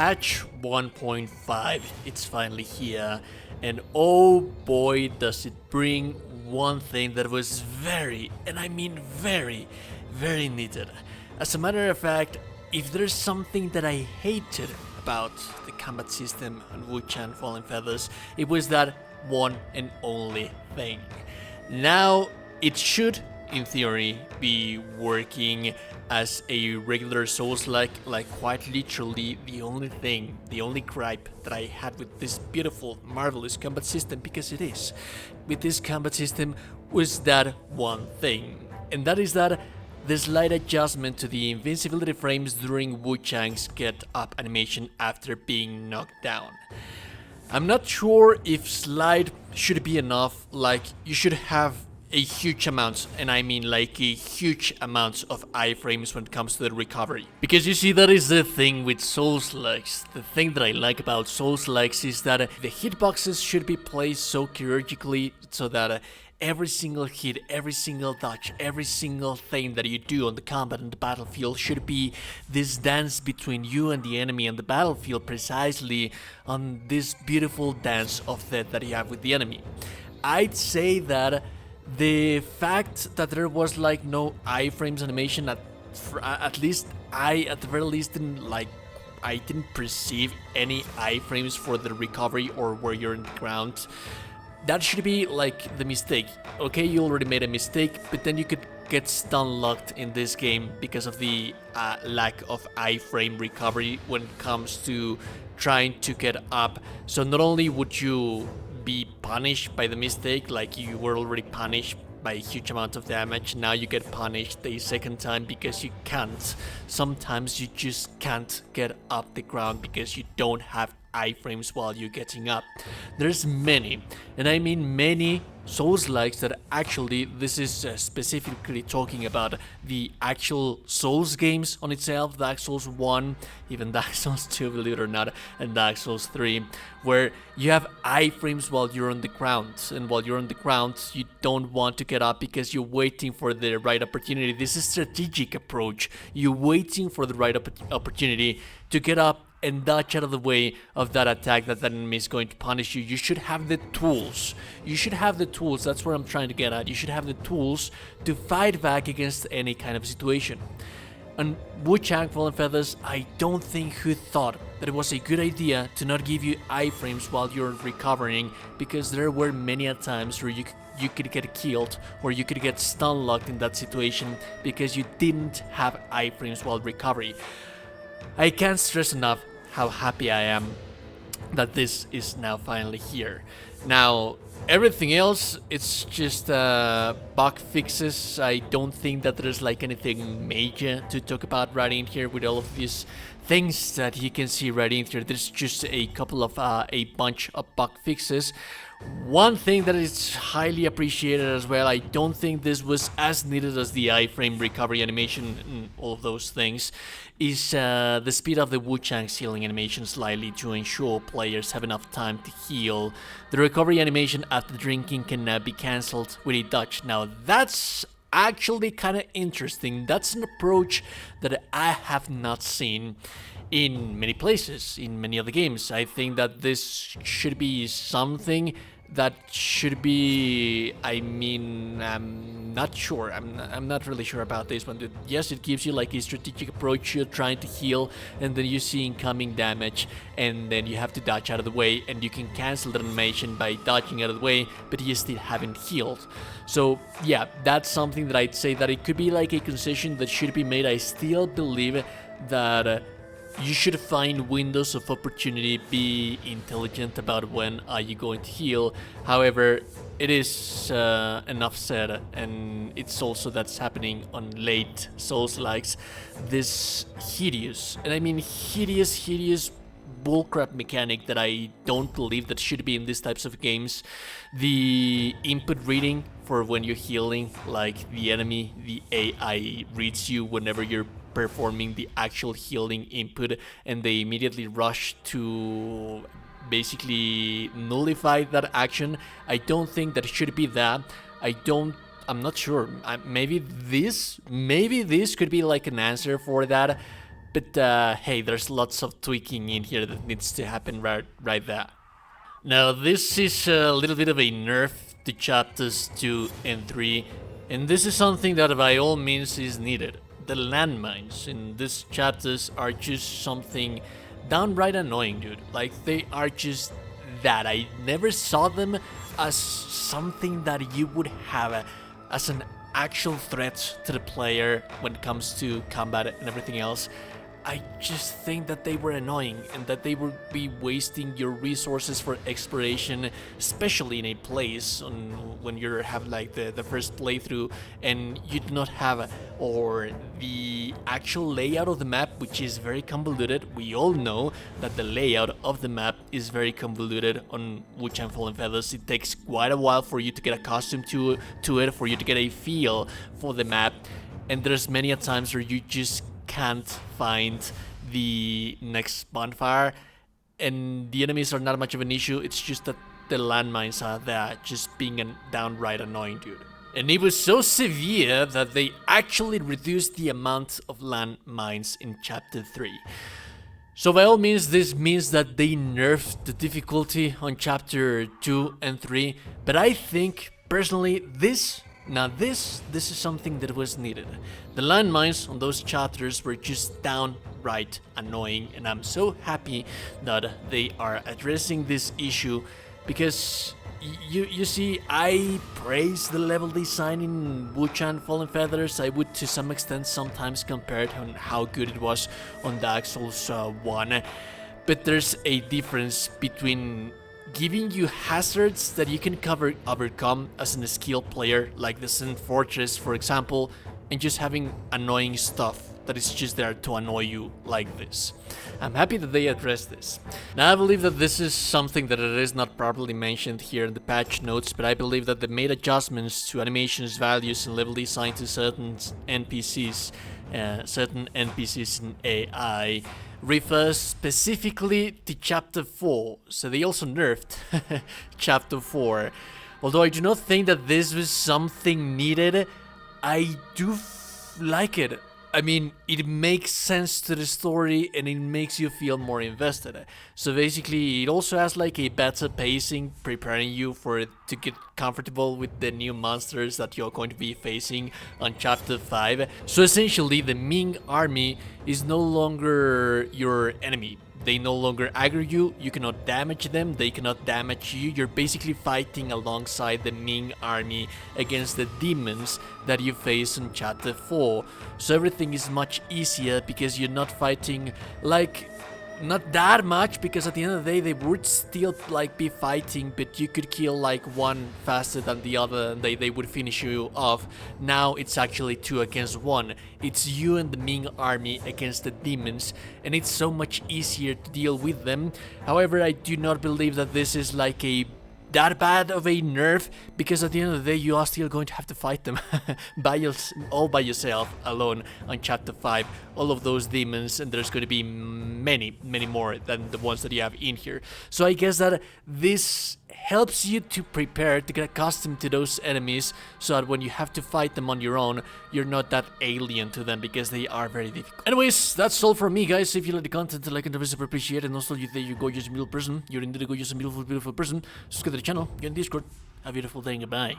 patch 1.5, it's finally here, and oh boy does it bring one thing that was very, and I mean very, very needed. As a matter of fact, if there's something that I hated about the combat system on Wuchang Fallen Feathers, it was that one and only thing. Now it should, in theory, be working as a regular Souls-like, like quite literally the only gripe that I had with this beautiful, marvelous combat system, because it is, with this combat system, was that one thing, and that is that the slight adjustment to the invincibility frames during Wuchang's get up animation after being knocked down. I'm not sure if slide should be enough, like you should have a huge amount, and I mean like a huge amount of iframes when it comes to the recovery. Because you see, that is the thing with Souls-likes. The thing that I like about Souls-likes is that the hitboxes should be placed so chirurgically so that every single hit, every single dodge, every single thing that you do on the combat and the battlefield should be this dance between you and the enemy and the battlefield, precisely on this beautiful dance of death that you have with the enemy. I'd say that the fact that there was like no iframes animation, at least I at the very least I didn't perceive any iframes for the recovery or where you're on the ground. That should be like the mistake. Okay, you already made a mistake, but then you could get stun locked in this game because of the lack of iframe recovery when it comes to trying to get up. So not only would you be punished by the mistake, like you were already punished by a huge amount of damage, now you get punished a second time because you can't. Sometimes you just can't get up the ground because you don't have iframes while you're getting up. There's many, and I mean many Souls-likes that actually, this is specifically talking about the actual Souls games on itself, Dark Souls 1, even Dark Souls 2, believe it or not, and Dark Souls 3, where you have iframes while you're on the ground, and while you're on the ground you don't want to get up because you're waiting for the right opportunity. This is a strategic approach. You're waiting for the right opportunity to get up and dodge out of the way of that attack that enemy is going to punish you. You should have the tools. You should have the tools. That's what I'm trying to get at. You should have the tools to fight back against any kind of situation. On Wuchang Fallen Feathers, I don't think who thought that it was a good idea to not give you iframes while you're recovering, because there were many a times where you could get killed or you could get stun locked in that situation because you didn't have iframes while recovery. I can't stress enough how happy I am that this is now finally here. Now, everything else, it's just bug fixes. I don't think that there's like anything major to talk about right in here with all of these things that you can see right in here. There's just a couple of a bunch of bug fixes. One thing that is highly appreciated as well, I don't think this was as needed as the iframe recovery animation and all of those things, is the speed of the Wuchang's healing animation slightly to ensure players have enough time to heal. The recovery animation after drinking can now be cancelled with a dodge. Now that's actually kind of interesting. That's an approach that I have not seen in many places, in many other games. I think that this should be something that should be, I mean, I'm not sure. I'm not really sure about this one. Yes, it gives you like a strategic approach. You're trying to heal, and then you see incoming damage, and then you have to dodge out of the way, and you can cancel the animation by dodging out of the way, but you still haven't healed. So yeah, that's something that I'd say that it could be like a concession that should be made. I still believe that you should find windows of opportunity, be intelligent about when are you going to heal. However, it is enough said, and it's also that's happening on late Souls-likes, this hideous, and I mean hideous bullcrap mechanic that I don't believe that should be in these types of games. The input reading for when you're healing, like the enemy, the AI reads you whenever you're performing the actual healing input, and they immediately rush to basically nullify that action. I don't think that it should be that. I'm not sure. Maybe this could be like an answer for that. But hey, there's lots of tweaking in here that needs to happen right there. Now this is a little bit of a nerf to chapters 2 and 3, and this is something that by all means is needed. The landmines in these chapters are just something downright annoying, dude. Like, they are just that. I never saw them as something that you would have as an actual threat to the player when it comes to combat and everything else. I just think that they were annoying and that they would be wasting your resources for exploration, especially in a place when you have like the first playthrough and you do not have or the actual layout of the map, which is very convoluted. We all know that the layout of the map is very convoluted on Wuchang Fallen Feathers. It takes quite a while for you to get accustomed to it, for you to get a feel for the map, and there's many a times where you just can't find the next bonfire, and the enemies are not much of an issue. It's just that the landmines are there, just being a downright annoying, dude. And it was so severe that they actually reduced the amount of landmines in chapter 3. So by all means, this means that they nerfed the difficulty on chapter 2 and 3, but I think personally this is something that was needed. The landmines on those chapters were just downright annoying, and I'm so happy that they are addressing this issue, because you see, I praise the level design in Wuchang Fallen Feathers. I would to some extent sometimes compare it on how good it was on Dark Souls 1, but there's a difference between giving you hazards that you can overcome as a skilled player, like the Sun Fortress, for example, and just having annoying stuff that is just there to annoy you like this. I'm happy that they addressed this. Now, I believe that this is something that it is not properly mentioned here in the patch notes, but I believe that they made adjustments to animations, values, and level design to certain NPCs in AI refers specifically to chapter 4, so they also nerfed chapter 4. Although I do not think that this was something needed, I do like it. I mean, it makes sense to the story and it makes you feel more invested. So basically, it also has like a better pacing, preparing you for it to get comfortable with the new monsters that you're going to be facing on chapter 5. So essentially, the Ming army is no longer your enemy. They no longer aggro you, you cannot damage them, they cannot damage you. You're basically fighting alongside the Ming army against the demons that you face in chapter 4. So everything is much easier because you're not fighting like not that much, because at the end of the day they would still like be fighting, but you could kill like one faster than the other and they would finish you off. Now it's actually 2 against 1. It's you and the Ming army against the demons, and it's so much easier to deal with them. However, I do not believe that this is like that bad of a nerf, because at the end of the day you are still going to have to fight them all by yourself, alone on chapter 5, all of those demons, and there's going to be many more than the ones that you have in here. So I guess that this helps you to prepare, to get accustomed to those enemies, so that when you have to fight them on your own, you're not that alien to them, because they are very difficult. Anyways, that's all from me, guys. If you like the content, like and super appreciate it, and also you think you're a gorgeous, beautiful person, you're indeed a gorgeous, beautiful person, subscribe to the channel, get in Discord. Have a beautiful day and goodbye.